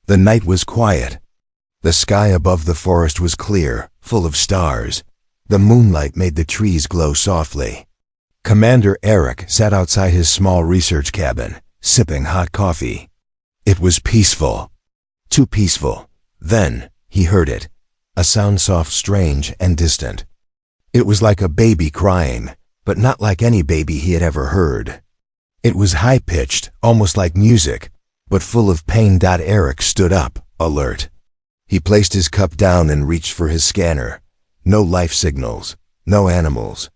The night was quiet. The sky above the forest was clear, full of stars. The moonlight made the trees glow softly. Commander Eric sat outside his small research cabin, sipping hot coffee. It was peaceful. Too peaceful. Then, he heard it. A sound soft, strange, and distant. It was like a baby crying, but not like any baby he had ever heard. It was high-pitched, almost like music, but full of pain. Eric stood up, alert. He placed his cup down and reached for his scanner. No life signals, no animals.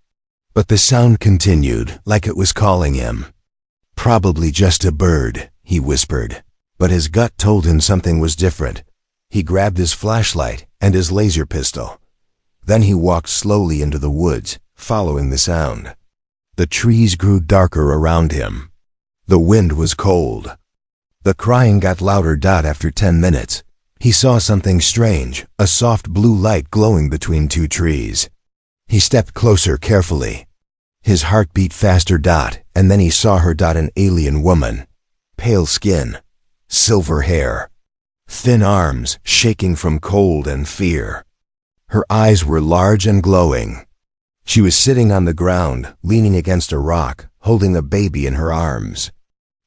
But the sound continued, like it was calling him. Probably just a bird, he whispered. But his gut told him something was different. He grabbed his flashlight and his laser pistol. Then he walked slowly into the woods, following the sound. The trees grew darker around him. The wind was cold. The crying got louder. After 10 minutes, he saw something strange, a soft blue light glowing between two trees. He stepped closer carefully. His heart beat faster. And then he saw her. An alien woman. Pale skin. Silver hair. Thin arms shaking from cold and fear. Her eyes were large and glowing. She was sitting on the ground, leaning against a rock, holding a baby in her arms.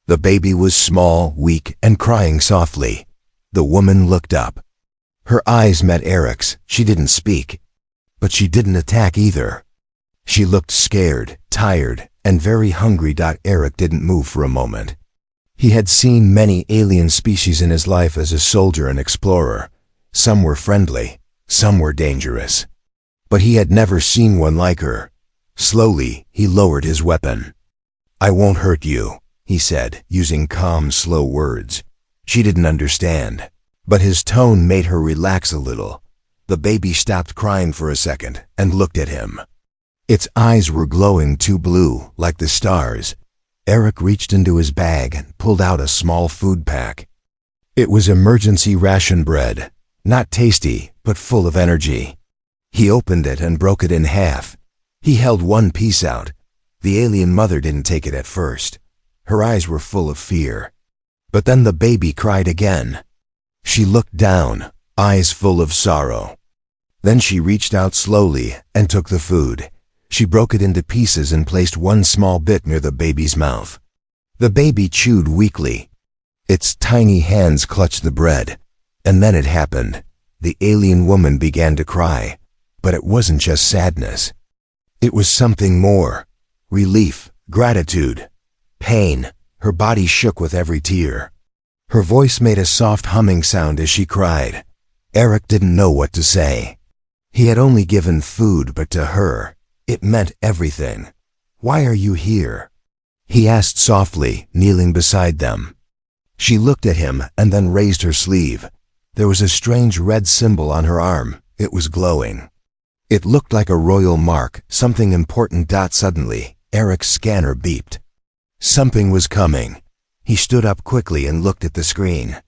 The baby was small, weak, and crying softly. The woman looked up. Her eyes met Eric's. She didn't speak. But she didn't attack either. She looked scared, tired, and very hungry. Eric didn't move for a moment. He had seen many alien species in his life as a soldier and explorer. Some were friendly, some were dangerous. But he had never seen one like her. Slowly, he lowered his weapon. "I won't hurt you," he said, using calm, slow words. She didn't understand, but his tone made her relax a little. The baby stopped crying for a second and looked at him. Its eyes were glowing too blue, like the stars. Eric reached into his bag and pulled out a small food pack. It was emergency ration bread, not tasty, but full of energy. He opened it and broke it in half. He held one piece out. The alien mother didn't take it at first. Her eyes were full of fear. But then the baby cried again. She looked down, eyes full of sorrow. Then she reached out slowly and took the food. She broke it into pieces and placed one small bit near the baby's mouth. The baby chewed weakly. Its tiny hands clutched the bread. And then it happened. The alien woman began to cry. But it wasn't just sadness. It was something more. Relief, gratitude, pain. Her body shook with every tear. Her voice made a soft humming sound as she cried. Eric didn't know what to say. He had only given food, but to her, it meant everything. "Why are you here?" he asked softly, kneeling beside them. She looked at him and then raised her sleeve. There was a strange red symbol on her arm. It was glowing. It looked like a royal mark, something important. Suddenly, Eric's scanner beeped. Something was coming. He stood up quickly and looked at the screen.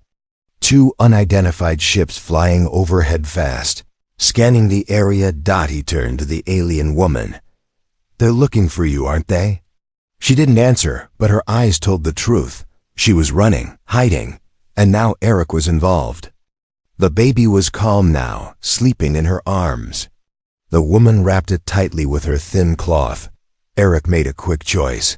2 unidentified ships flying overhead fast. Scanning the area. He turned to the alien woman. "They're looking for you, aren't they?" She didn't answer, but her eyes told the truth. She was running, hiding, and now Eric was involved. The baby was calm now, sleeping in her arms. The woman wrapped it tightly with her thin cloth. Eric made a quick choice.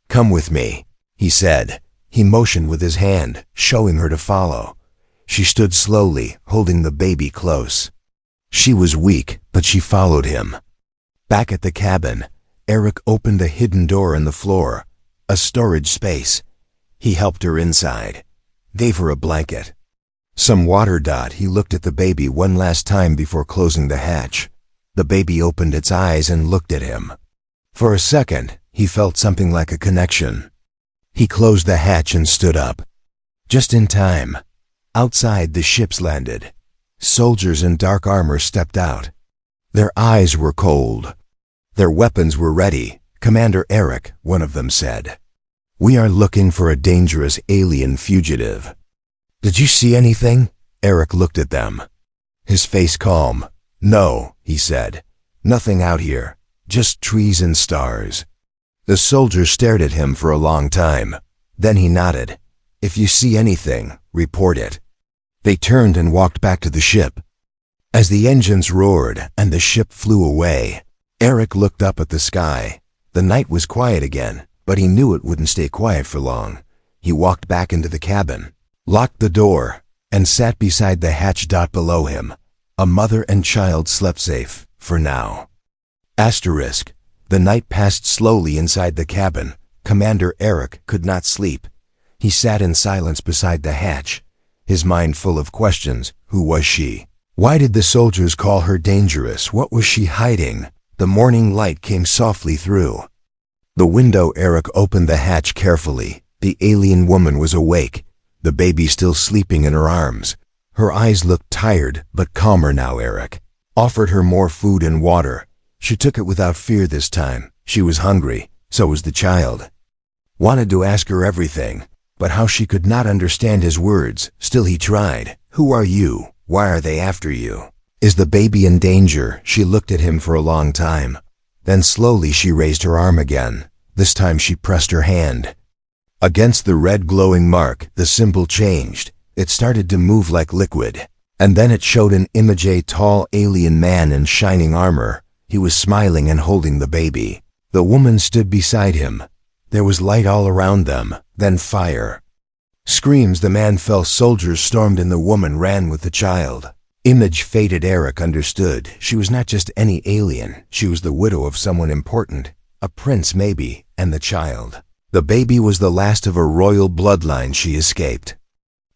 "Come with me," he said. He motioned with his hand, showing her to follow. She stood slowly, holding the baby close. She was weak, but she followed him. Back at the cabin, Eric opened a hidden door in the floor, a storage space. He helped her inside, gave her a blanket. Some water. He looked at the baby one last time before closing the hatch. The baby opened its eyes and looked at him. For a second, he felt something like a connection. He closed the hatch and stood up. Just in time. Outside, the ships landed. Soldiers in dark armor stepped out. Their eyes were cold. Their weapons were ready. "Commander Eric," one of them said. "We are looking for a dangerous alien fugitive." "Did you see anything?" Eric looked at them. His face calm. "No," he said. "Nothing out here. Just trees and stars." The soldiers stared at him for a long time. Then he nodded. "If you see anything, report it." They turned and walked back to the ship. As the engines roared and the ship flew away, Eric looked up at the sky. The night was quiet again, but he knew it wouldn't stay quiet for long. He walked back into the cabin, locked the door, and sat beside the hatch below him. A mother and child slept safe, for now. Asterisk. The night passed slowly inside the cabin. Commander Eric could not sleep. He sat in silence beside the hatch, his mind full of questions. Who was she? Why did the soldiers call her dangerous? What was she hiding? The morning light came softly through the window. Eric opened the hatch carefully. The alien woman was awake, the baby still sleeping in her arms. Her eyes looked tired, but calmer now. Eric offered her more food and water. She took it without fear this time. She was hungry, so was the child. Wanted to ask her everything, but how she could not understand his words. Still he tried. Who are you? Why are they after you? Is the baby in danger? She looked at him for a long time. Then slowly she raised her arm again. This time she pressed her hand against the red glowing mark. The symbol changed. It started to move like liquid. And then it showed an image, a tall alien man in shining armor. He was smiling and holding the baby. The woman stood beside him. There was light all around them, then fire. Screams. The man fell. Soldiers stormed and the woman ran with the child. Image faded. Eric understood. She was not just any alien. She was the widow of someone important. A prince maybe, and the child. The baby was the last of a royal bloodline. She escaped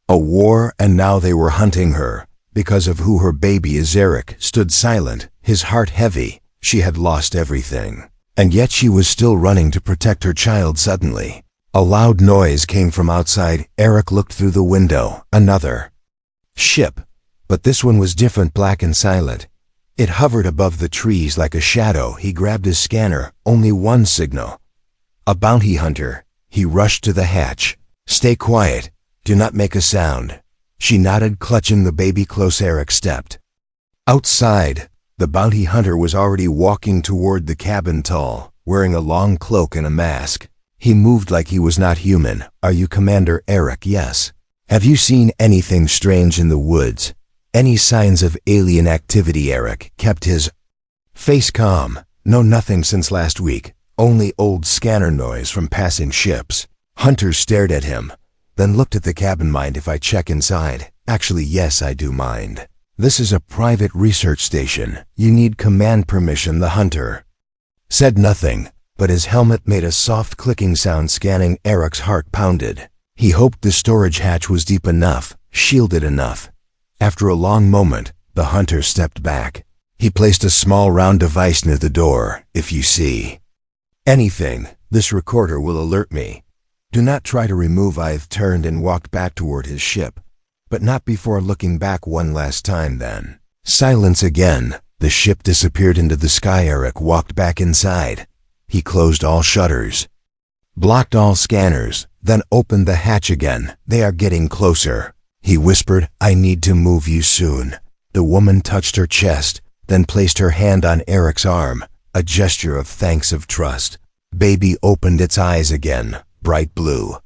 a war, and now they were hunting her. Because of who her baby is. Eric stood silent, his heart heavy. She had lost everything. And yet she was still running to protect her child. Suddenly, a loud noise came from outside. Eric looked through the window. Another ship. But this one was different, black and silent. It hovered above the trees like a shadow. He grabbed his scanner. Only one signal. A bounty hunter. He rushed to the hatch. Stay quiet. Do not make a sound. She nodded, clutching the baby close. Eric stepped outside. The bounty hunter was already walking toward the cabin, tall, wearing a long cloak and a mask. He moved like he was not human. Are you Commander Eric? Yes. Have you seen anything strange in the woods? Any signs of alien activity? Eric kept his face calm. No, nothing since last week. Only old scanner noise from passing ships. Hunter stared at him, then looked at the cabin. Mind if I check inside? Actually, yes, I do mind. This is a private research station. You need command permission. The hunter said nothing, but his helmet made a soft clicking sound. Scanning. Eric's heart pounded. He hoped the storage hatch was deep enough, shielded enough. After a long moment, the hunter stepped back. He placed a small round device near the door. If you see anything, this recorder will alert me. Do not try to remove. I've turned and walked back toward his ship, but not before looking back one last time. Then silence again. The ship disappeared into the sky. Eric walked back inside. He closed all shutters, blocked all scanners, then opened the hatch again. They are getting closer, he whispered. I need to move you soon. The woman touched her chest, then placed her hand on Eric's arm, a gesture of thanks, of trust. Baby opened its eyes again, bright blue,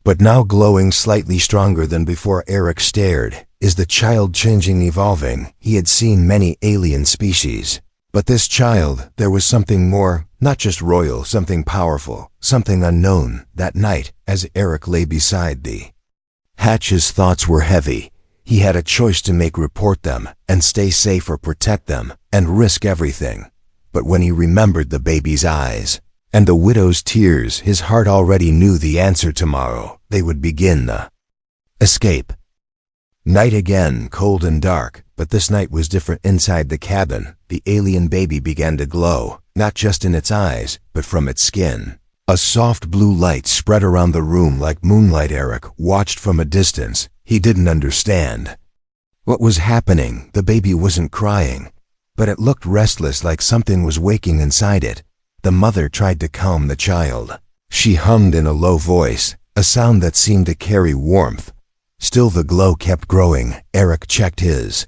but now glowing slightly stronger than before. Eric stared. Is the child changing, evolving? He had seen many alien species, but this child, there was something more, not just royal, something powerful, something unknown. That night, as Eric lay beside the hatch, his thoughts were heavy. He had a choice to make: report them and stay safe, or protect them and risk everything. But when he remembered the baby's eyes and the widow's tears, his heart already knew the answer. Tomorrow, they would begin the escape. Night again, cold and dark, but this night was different. Inside the cabin, the alien baby began to glow, not just in its eyes, but from its skin. A soft blue light spread around the room like moonlight. Eric watched from a distance. He didn't understand what was happening. The baby wasn't crying, but it looked restless, like something was waking inside it. The mother tried to calm the child. She hummed in a low voice, a sound that seemed to carry warmth. Still the glow kept growing. Eric checked his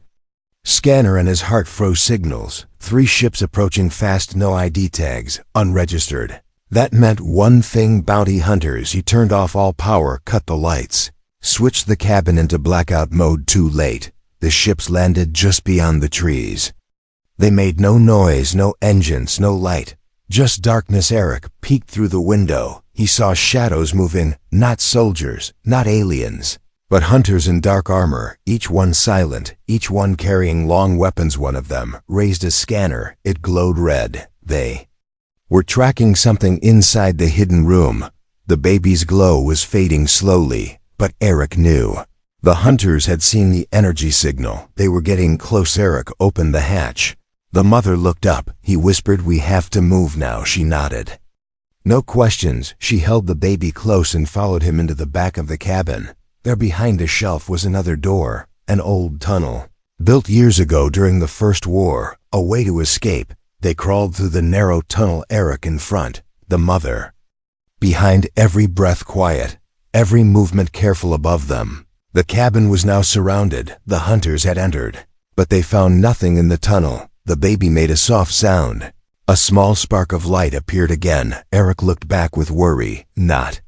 scanner and his heart froze. Signals. 3 ships approaching fast. No ID tags. Unregistered. That meant one thing: bounty hunters. He turned off all power, cut the lights. Switched the cabin into blackout mode too late. The ships landed just beyond the trees. They made no noise, no engines, no light. Just darkness. Eric peeked through the window. He saw shadows moving, not soldiers, not aliens, but hunters in dark armor, each one silent, each one carrying long weapons. One of them raised a scanner. It glowed red. They were tracking something inside the hidden room. The baby's glow was fading slowly, but Eric knew. The hunters had seen the energy signal. They were getting close. Eric opened the hatch. The mother looked up. He whispered, "We have to move now." She nodded. No questions. She held the baby close and followed him into the back of the cabin. There behind a shelf was another door, an old tunnel. Built years ago during the First War, a way to escape. They crawled through the narrow tunnel, Eric in front, the mother behind, every breath quiet, every movement careful above them. The cabin was now surrounded. The hunters had entered, but they found nothing in the tunnel. The baby made a soft sound. A small spark of light appeared again. Eric looked back with worry. Not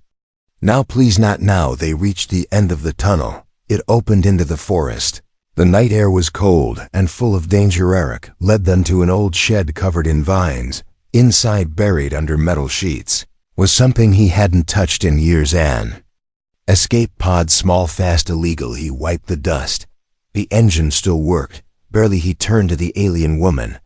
now, please, not now. They reached the end of the tunnel. It opened into the forest. The night air was cold and full of danger. Eric led them to an old shed covered in vines. Inside, buried under metal sheets, was something he hadn't touched in years. An escape pod, small, fast, illegal. He wiped the dust. The engine still worked. Barely. He turned to the alien woman.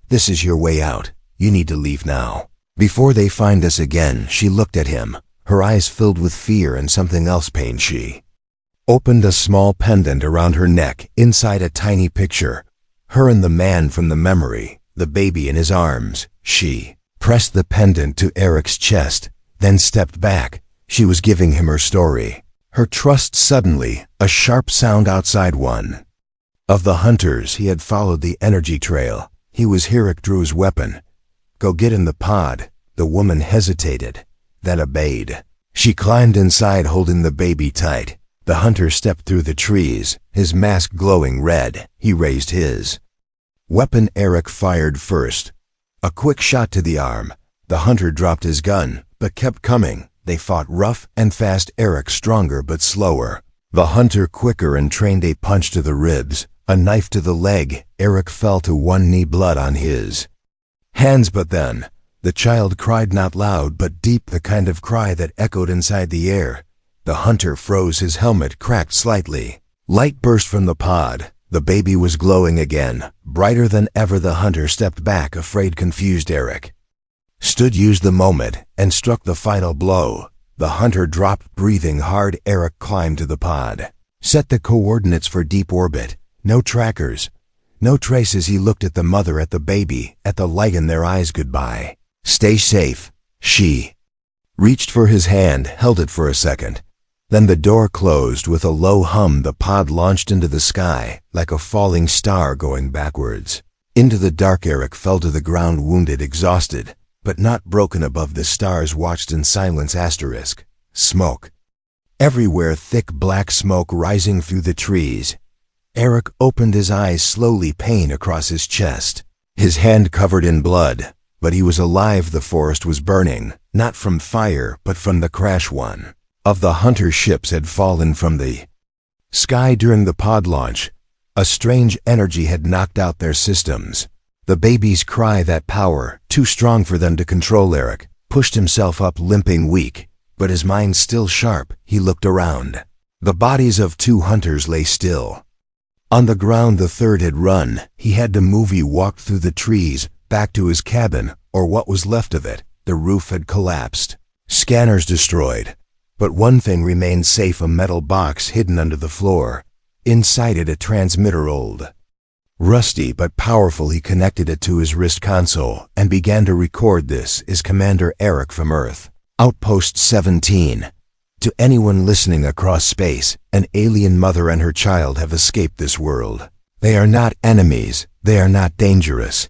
"This is your way out. You need to leave now, before they find us again." She looked at him, her eyes filled with fear and something else, pain. She opened a small pendant around her neck. Inside, a tiny picture. Her and the man from the memory, the baby in his arms. She pressed the pendant to Eric's chest, then stepped back. She was giving him her story, her trust. Suddenly, a sharp sound outside. One of the hunters. He had followed the energy trail. He was here. Eric drew his weapon. "Go get in the pod." The woman hesitated, then obeyed. She climbed inside, holding the baby tight. The hunter stepped through the trees, his mask glowing red. He raised his weapon. Eric fired first. A quick shot to the arm. The hunter dropped his gun, but kept coming. They fought rough and fast. Eric stronger but slower. The hunter quicker and trained. A punch to the ribs, a knife to the leg. Eric fell to one knee, blood on his hands. But then, the child cried, not loud but deep, the kind of cry that echoed inside the air. The hunter froze. His helmet cracked slightly. Light burst from the pod. The baby was glowing again, brighter than ever. The hunter stepped back, afraid, confused. Eric stood, used the moment, and struck the final blow. The hunter dropped, breathing hard. Eric climbed to the pod, set the coordinates for deep orbit. No trackers, no traces. He looked at the mother, at the baby, at the light in their eyes. "Goodbye. Stay safe." She reached for his hand, held it for a second. Then the door closed with a low hum. The pod launched into the sky, like a falling star going backwards. Into the dark. Eric fell to the ground, wounded, exhausted, but not broken. Above, the stars watched in silence. Smoke everywhere, thick black smoke rising through the trees. Eric opened his eyes slowly, pain across his chest. His hand covered in blood, but he was alive. The forest was burning, not from fire, but from the crash. One of the hunter ships had fallen from the sky during the pod launch. A strange energy had knocked out their systems. The baby's cry, that power, too strong for them to control. Eric pushed himself up, limping, weak, but his mind still sharp. He looked around. The bodies of two hunters lay still on the ground. The third had run. He had to move. He walked through the trees, back to his cabin, or what was left of it. The roof had collapsed, scanners destroyed. But one thing remained safe, a metal box hidden under the floor. Inside it, a transmitter, old, rusty but powerful. He connected it to his wrist console and began to record. "This is Commander Eric from Earth, Outpost 17. To anyone listening across space, an alien mother and her child have escaped this world. They are not enemies. They are not dangerous.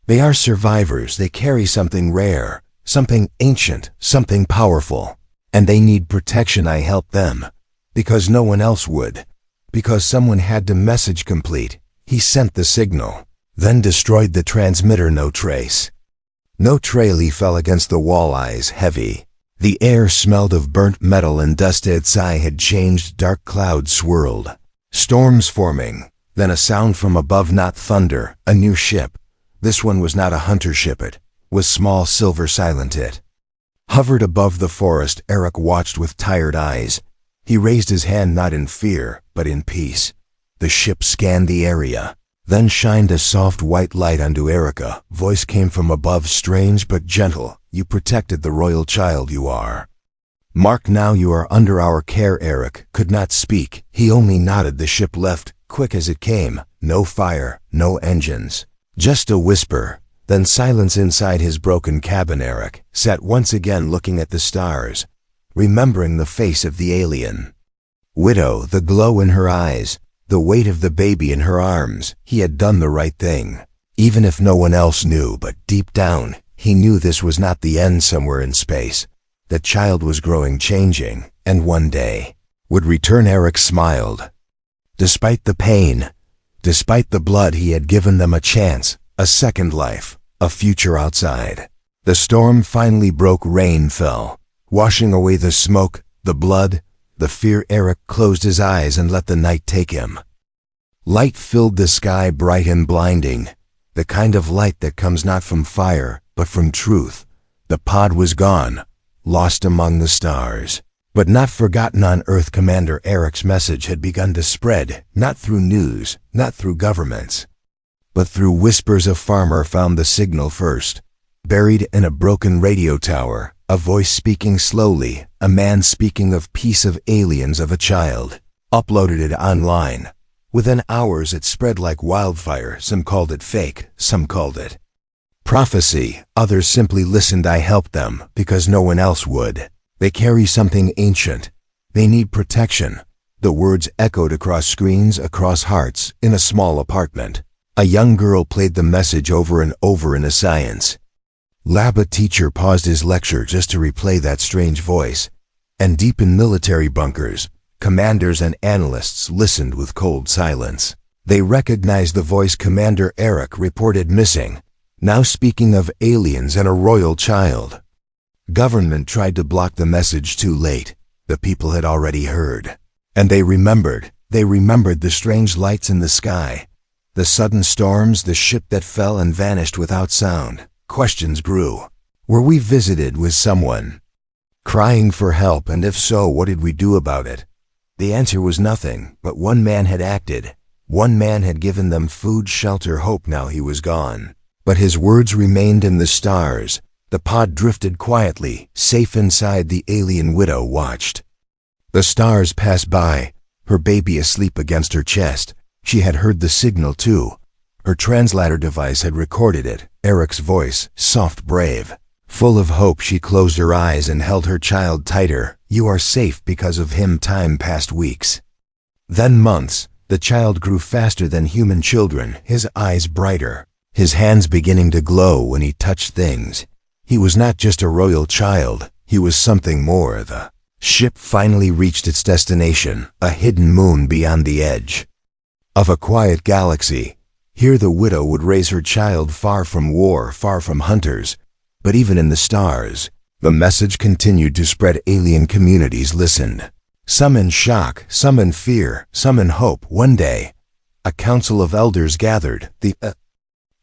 They are survivors. They carry something rare, something ancient, something powerful. And they need protection. I helped them, because no one else would. Because someone had to." Message complete. He sent the signal, then destroyed the transmitter. No trace, no trail. He fell against the wall, eyes heavy. The air smelled of burnt metal and dust. Outside had changed. Dark clouds swirled. Storms forming. Then a sound from above, not thunder, a new ship. This one was not a hunter ship, it was small silver silent. It hovered above the forest. Eric watched with tired eyes. He raised his hand not in fear, but in peace. The ship scanned the area, then shined a soft white light onto Erica. Voice came from above, strange but gentle. You protected the royal child you are. Mark, now you are under our care. Eric could not speak. He only nodded. The ship left, quick as it came. No fire, no engines. Just a whisper, then silence inside his broken cabin. Eric sat once again looking at the stars, remembering the face of the alien widow, the glow in her eyes, the weight of the baby in her arms. He had done the right thing, even if no one else knew, but deep down, he knew this was not the end. Somewhere in space, the child was growing, changing, and one day would return. Eric smiled. Despite the pain, despite the blood, he had given them a chance, a second life, a future outside. The storm finally broke. Rain fell, washing away the smoke, the blood, the fear. Eric closed his eyes and let the night take him. Light filled the sky, bright and blinding, the kind of light that comes not from fire, but from truth. The pod was gone, lost among the stars, but not forgotten on Earth. Commander Eric's message had begun to spread, not through news, not through governments, but through whispers. A farmer found the signal first, buried in a broken radio tower, a voice speaking slowly, a man speaking of peace, of aliens, of a child. Uploaded it online. Within hours it spread like wildfire. Some called it fake, some called it prophecy, others simply listened. I helped them because no one else would. They carry something ancient. They need protection. The words echoed across screens, across hearts. In a small apartment, a young girl played the message over and over in a science lab. A teacher paused his lecture just to replay that strange voice. And deep in military bunkers, commanders and analysts listened with cold silence. They recognized the voice. Commander Eric reported missing, now speaking of aliens and a royal child. Government tried to block the message. Too late. The people had already heard. And they remembered the strange lights in the sky, the sudden storms, the ship that fell and vanished without sound. Questions grew. Were we visited? Was someone crying for help? And if so, what did we do about it? The answer was nothing, but one man had acted. One man had given them food, shelter, hope. Now he was gone, but his words remained in the stars. The pod drifted quietly, safe inside. The alien widow watched the stars pass by, her baby asleep against her chest. She had heard the signal too. Her translator device had recorded it. Eric's voice, soft, brave, full of hope. She closed her eyes and held her child tighter. You are safe because of him. Time passed, weeks, then months. The child grew faster than human children, his eyes brighter, his hands beginning to glow when he touched things. He was not just a royal child, he was something more. The ship finally reached its destination, a hidden moon beyond the edge of a quiet galaxy. Here the widow would raise her child, far from war, far from hunters. But even in the stars, the message continued to spread. Alien communities listened, some in shock, some in fear, some in hope. One day, a council of elders gathered, the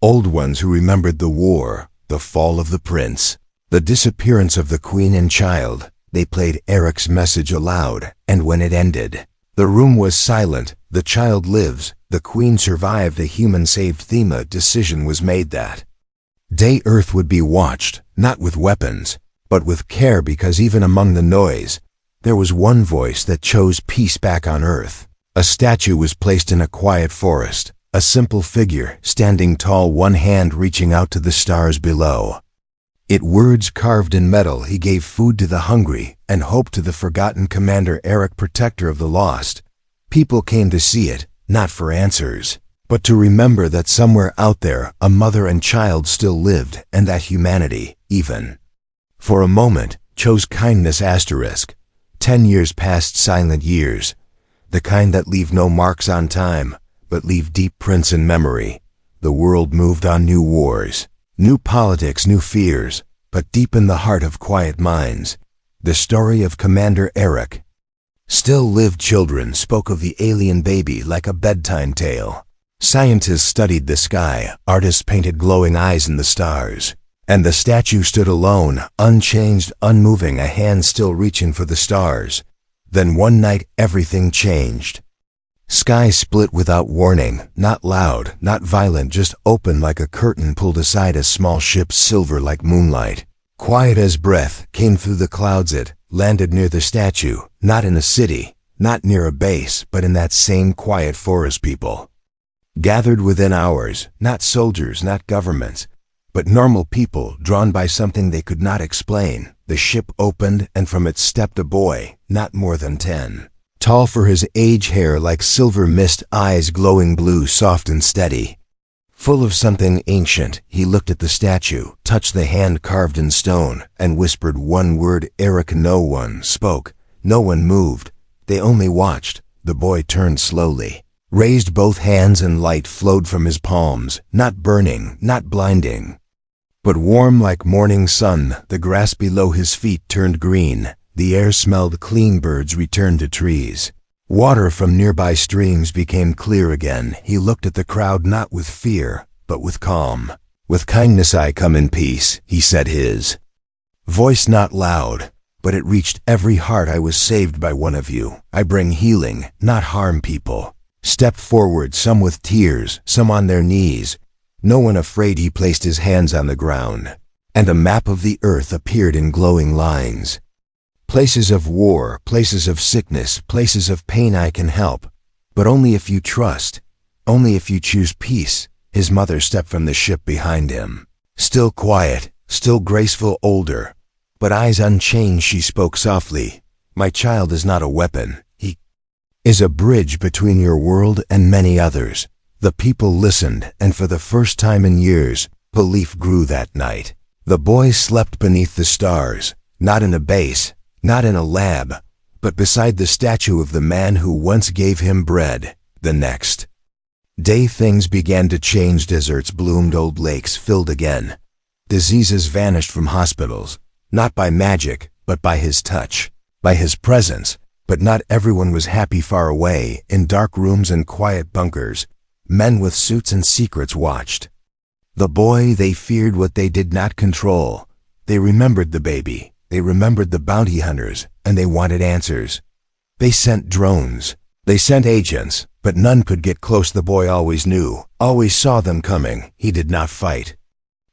old ones who remembered the war, the fall of the prince, the disappearance of the queen and child. They played Eric's message aloud, and when it ended, the room was silent. The child lives, the queen survived, the human saved. A decision was made that day Earth would be watched, not with weapons, but with care, because even among the noise, there was one voice that chose peace back on Earth. A statue was placed in a quiet forest, a simple figure standing tall, one hand reaching out to the stars below. It words carved in metal. He gave food to the hungry and hope to the forgotten. Commander Eric, protector of the lost. People came to see it, not for answers, but to remember that somewhere out there a mother and child still lived, and that humanity, even for a moment, chose kindness. 10 years passed, silent years, the kind that leave no marks on time, but leave deep prints in memory. The world moved on. New wars, new politics, new fears, but deep in the heart of quiet minds, The story of Commander Eric. Still lived children spoke of the alien baby like a bedtime tale. Scientists studied the sky, artists painted glowing eyes in the stars. And the statue stood alone, unchanged, unmoving, a hand still reaching for the stars. Then one night everything changed. Sky split without warning, not loud, not violent, just open like a curtain pulled aside. A small ship, silver like moonlight, quiet as breath, came through the clouds. It landed near the statue, not in a city, not near a base, but in that same quiet forest. People gathered within hours, not soldiers, not governments, but normal people drawn by something they could not explain. The ship opened, and from it stepped a boy, not more than 10. Tall for his age, hair like silver mist, eyes glowing blue, soft and steady. Full of something ancient, he looked at the statue, touched the hand carved in stone, and whispered one word, Eric. No one spoke, no one moved. They only watched. The boy turned slowly, raised both hands, and light flowed from his palms, not burning, not blinding, but warm like morning sun. The grass below his feet turned green. The air smelled clean. Birds returned to trees. Water from nearby streams became clear again. He looked at the crowd not with fear, but with calm. With kindness I come in peace, he said, his voice not loud, but it reached every heart. I was saved by one of you. I bring healing, not harm. People stepped forward, some with tears, some on their knees. No one afraid. He placed his hands on the ground, and a map of the earth appeared in glowing lines. Places of war, places of sickness, places of pain I can help, but only if you trust, only if you choose peace. His mother stepped from the ship behind him. Still quiet, still graceful, older, but eyes unchanged. She spoke softly. My child is not a weapon. He is a bridge between your world and many others. The people listened, and for the first time in years, belief grew that night. The boy slept beneath the stars, not in a base, not in a lab, but beside the statue of the man who once gave him bread. The next day things began to change. Deserts bloomed, old lakes filled again. Diseases vanished from hospitals, not by magic, but by his touch, by his presence. But not everyone was happy. Far away, in dark rooms and quiet bunkers, men with suits and secrets watched the boy. They feared what they did not control. They remembered the baby. They remembered the bounty hunters, and they wanted answers. They sent drones. They sent agents, but none could get close. The boy always knew, always saw them coming. He did not fight.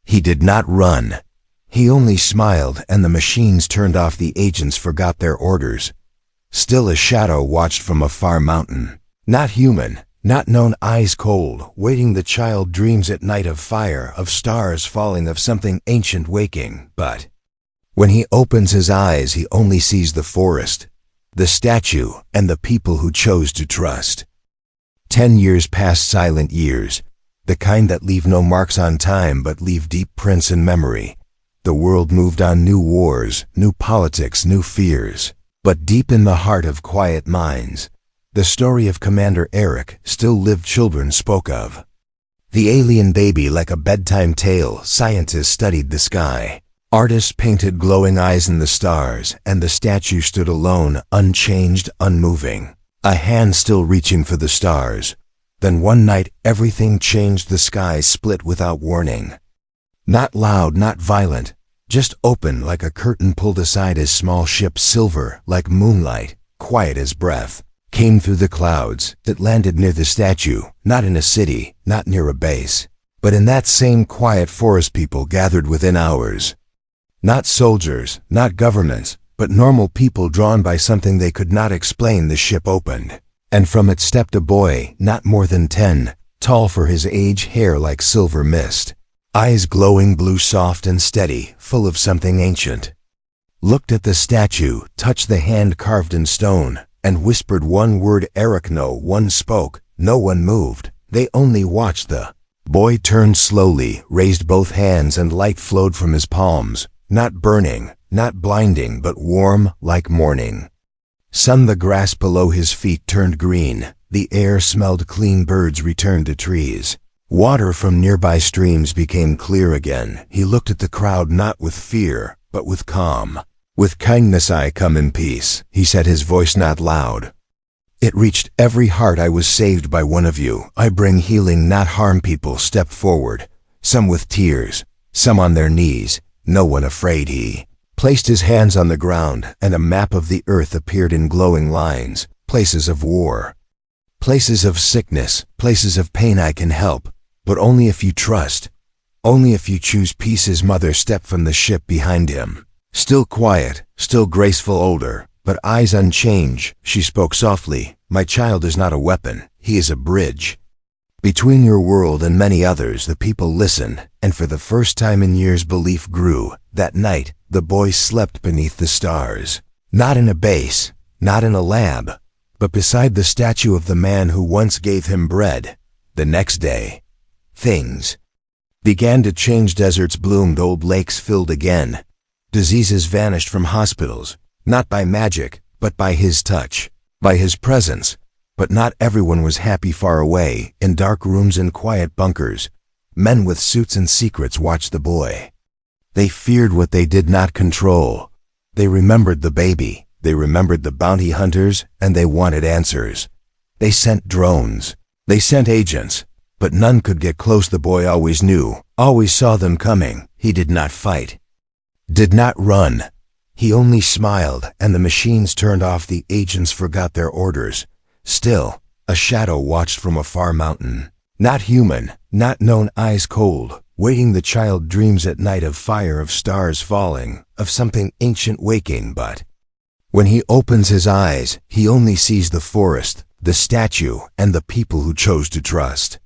He did not run. He only smiled, and the machines turned off. The agents forgot their orders. Still a shadow watched from a far mountain. Not human, not known, eyes cold, waiting. The child dreams at night of fire, of stars falling, of something ancient waking. But when he opens his eyes, he only sees the forest, the statue, and the people who chose to trust. 10 years passed, silent years, the kind that leave no marks on time but leave deep prints in memory. The world moved on, new wars, new politics, new fears. But deep in the heart of quiet minds, the story of Commander Eric still lived. Children spoke of the alien baby like a bedtime tale. Scientists studied the sky. Artists painted glowing eyes in the stars, and the statue stood alone, unchanged, unmoving, a hand still reaching for the stars. Then one night everything changed. The sky split without warning. Not loud, not violent, just open like a curtain pulled aside. His small ship, silver like moonlight, quiet as breath, came through the clouds. It landed near the statue, not in a city, not near a base, but in that same quiet forest. People gathered within hours. Not soldiers, not governments, but normal people drawn by something they could not explain. The ship opened, and from it stepped a boy, not more than 10, tall for his age, hair like silver mist, eyes glowing blue, soft and steady, full of something ancient. Looked at the statue, touched the hand carved in stone, and whispered one word, Eric. No one spoke, no one moved. They only watched. The boy turned slowly, raised both hands, and light flowed from his palms. Not burning, not blinding, but warm like morning sun. The grass below his feet turned green. The air smelled clean. Birds returned to trees. Water from nearby streams became clear again. He looked at the crowd not with fear, but with calm. With kindness I come in peace, he said, his voice not loud. It reached every heart. I was saved by one of you. I bring healing, not harm. People stepped forward, some with tears, some on their knees, no one afraid. He placed his hands on the ground, and a map of the earth appeared in glowing lines. Places of war, places of sickness, places of pain. I can help, but only if you trust, only if you choose peace. His mother stepped from the ship behind him. Still quiet, still graceful, older, but eyes unchanged, she spoke softly. My child is not a weapon, he is a bridge between your world and many others. The people listened, and for the first time in years belief grew. That night, the boy slept beneath the stars. Not in a base, not in a lab, but beside the statue of the man who once gave him bread. The next day, things began to change. Deserts bloomed, old lakes filled again. Diseases vanished from hospitals, not by magic, but by his touch, by his presence. But not everyone was happy. Far away, in dark rooms and quiet bunkers, men with suits and secrets watched the boy. They feared what they did not control. They remembered the baby, they remembered the bounty hunters, and they wanted answers. They sent drones, they sent agents, but none could get close. The boy always knew, always saw them coming. He did not fight, did not run. He only smiled, and the machines turned off. The agents forgot their orders. Still, a shadow watched from a far mountain. Not human, not known, eyes cold, waiting. The child dreams at night of fire, of stars falling, of something ancient waking. But when he opens his eyes, he only sees the forest, the statue, and the people who chose to trust.